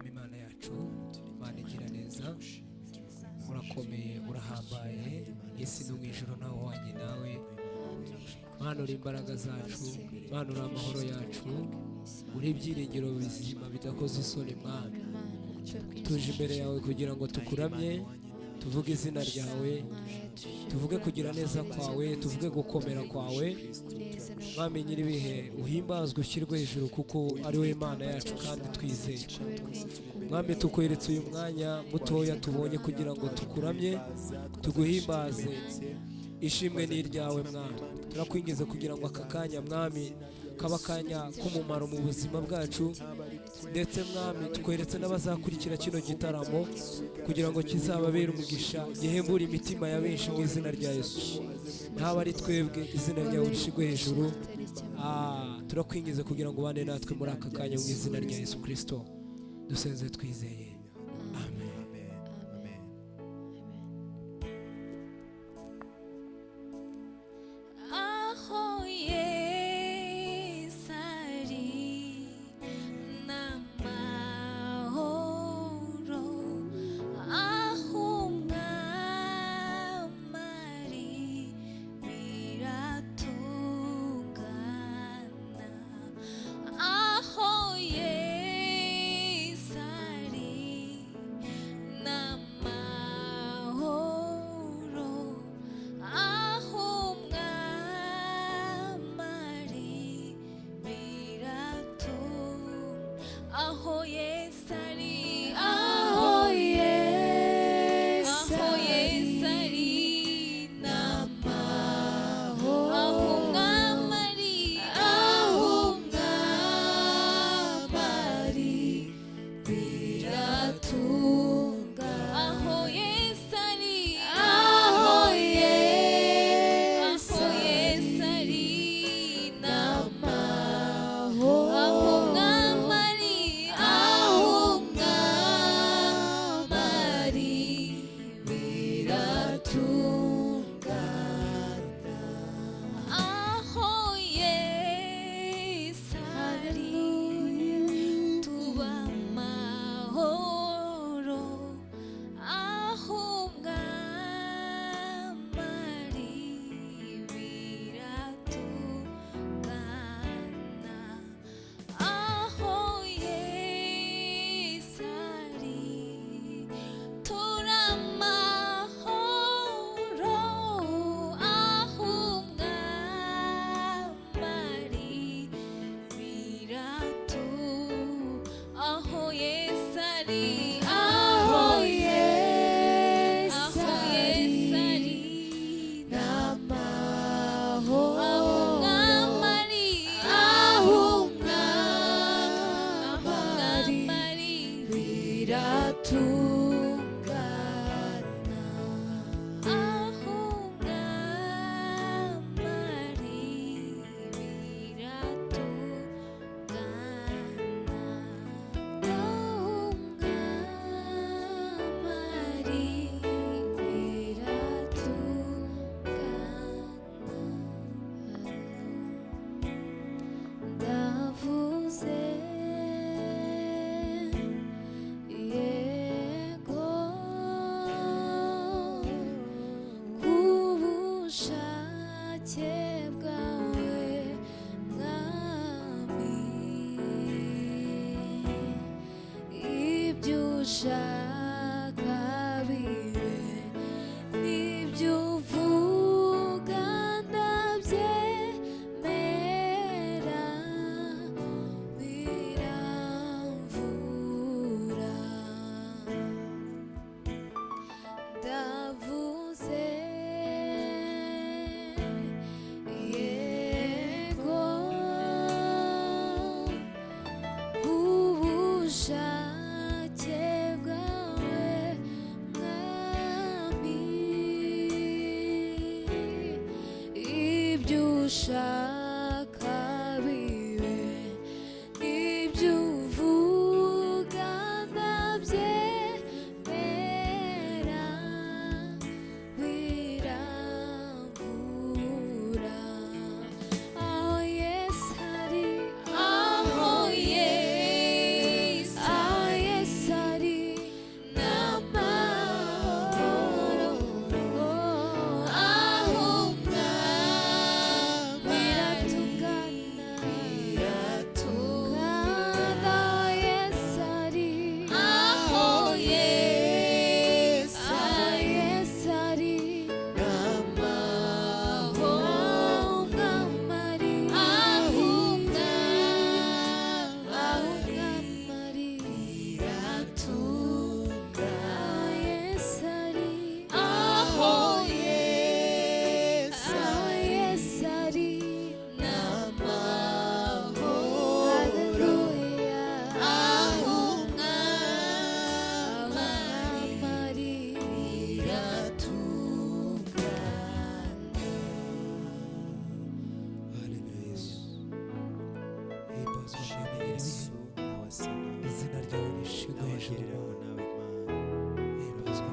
mwami Imana yacu Imana igira neza, urakomeye urahambaye, isi no mu ijuru ntawe uhwanye nawe. Mana uri imbaraga zacu, Mana uri amahoro yacu, uri ibyiringiro bizima bidakoze isoni. Mwami tuje imbere yawe kugira ngo tukuramye, tuvuge izina ryawe, tuvuge kugira neza kwawe, tuvuge gukomera kwawe. Mwami nyir'ibihe uhimbazwe ushyirwe hejuru, kuko ari wowe Imana yacu kandi twizeye. Mwami tukweretse uyu mwanya mutoya tubonye kugira ngo tukuramye tuguhimbaze. Ishimwe ni iryawe Mwami, turakwingiza kugira ngo aka kanya Mwami kaba akanya k'umumaro mu buzima bwacu, ndetse Mwami tukweretse n'abazakurikira kino gitaramo kugira ngo kizababere umugisha, gihembure imitima ya benshi mu izina rya Yesu. Ntaba ari twebwe, izina ryawe rishigwe hejuru. Turakwingiza kugira ngo ubane natwe muri aka kanya mu izina rya Yesu Kristo dusenze twizeye, amen. Ubushake bwawe ryawe rishyirwe hejuru nawe himbazwe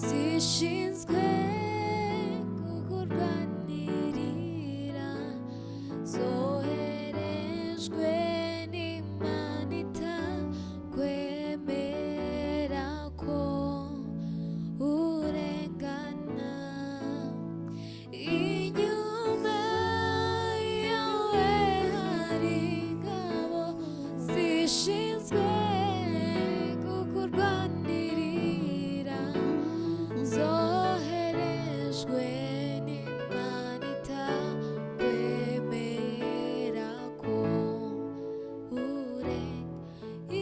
zishinzwe kukurwanirira zoherejwe n'Imana itakwemera ko urengana inyuma yawe hari ingabo zishinzwe kukurwanirira zoherejwe n'Imana itakwemera ko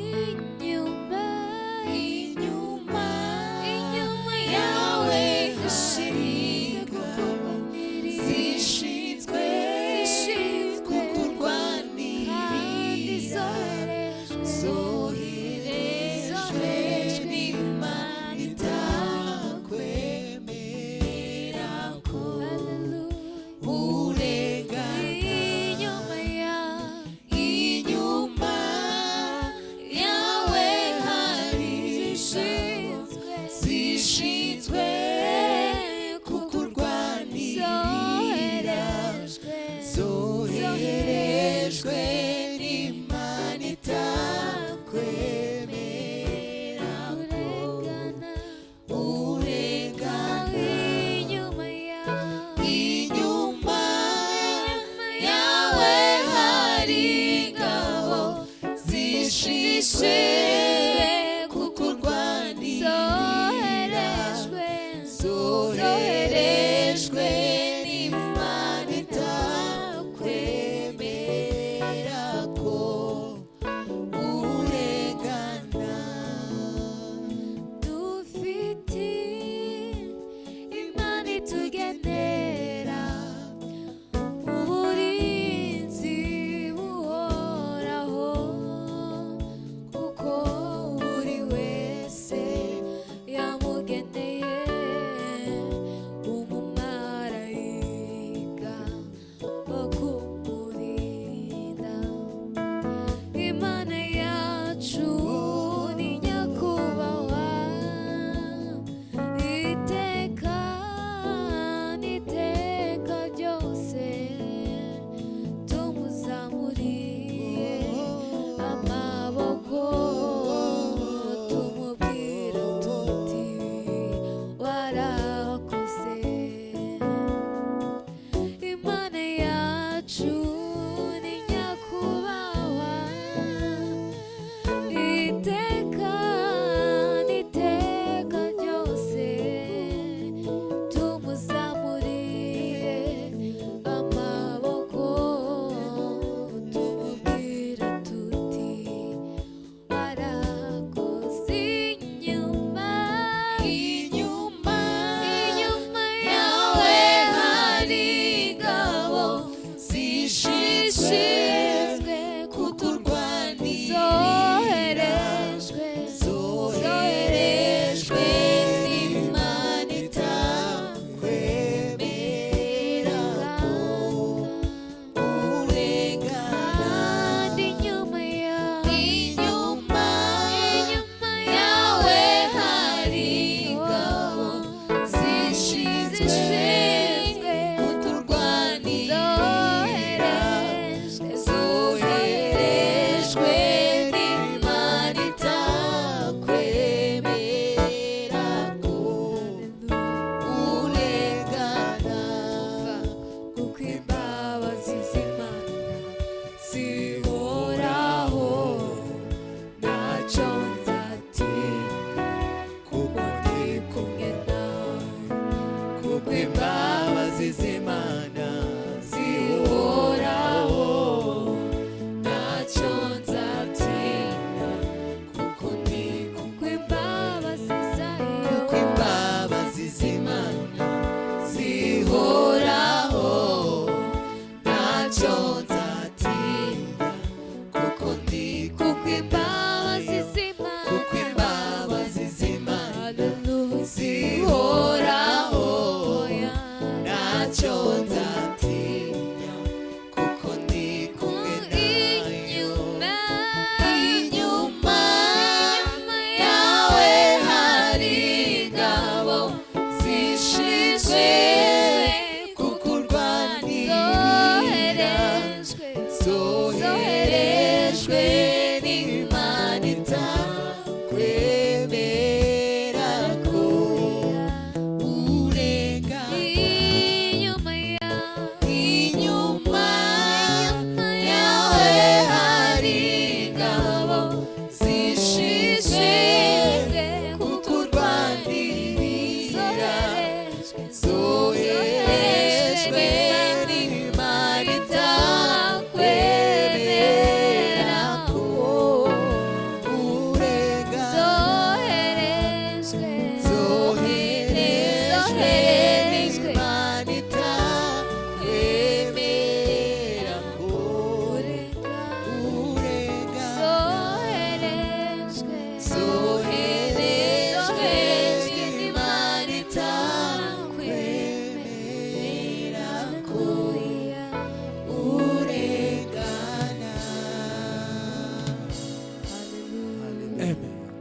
inyuma yawe hashinzwe zishinzwe kukurwanirira zoherejwe n'Imana itakwemera ko urengana inyuma yawe hari zishinzwe kukurwanirira zoherejwe n'Imana itakwemera ko urengana inyuma yawe hari ingabo zishinzwe kukurwanirira zoherejwe n'Imana itakwemera ko urengana dufite Imana itugenera uburinzi buhoraho kuko buri wese yamugeneye umumarayika wo kumurinda Imana yacu ni nyakubahwa iteka n'iteka ryose tumuzamuriye amaboko tumubwira tuti warakoze Imana yacu ni nyakubahwa iteka n'iteka ryose tumuzamuriye amaboko tumubwira tuti warakoze inyuma yawe hari ingabo zishinzwe kukurwanirira zoherejwe n'Imana itakwemera ko urengana inyuma yawe hari ingabo zishinzwe kukurwanirira zoherejwe n'Imana itakwemera ko urengana kuko imbabazi z'Imana zihoraho ntacyo nzatinya kuko ndi kumwe nawe kuko imbabazi z'Imana zihoraho ntacyo nzatinya kuko imbabazi z'Imana twese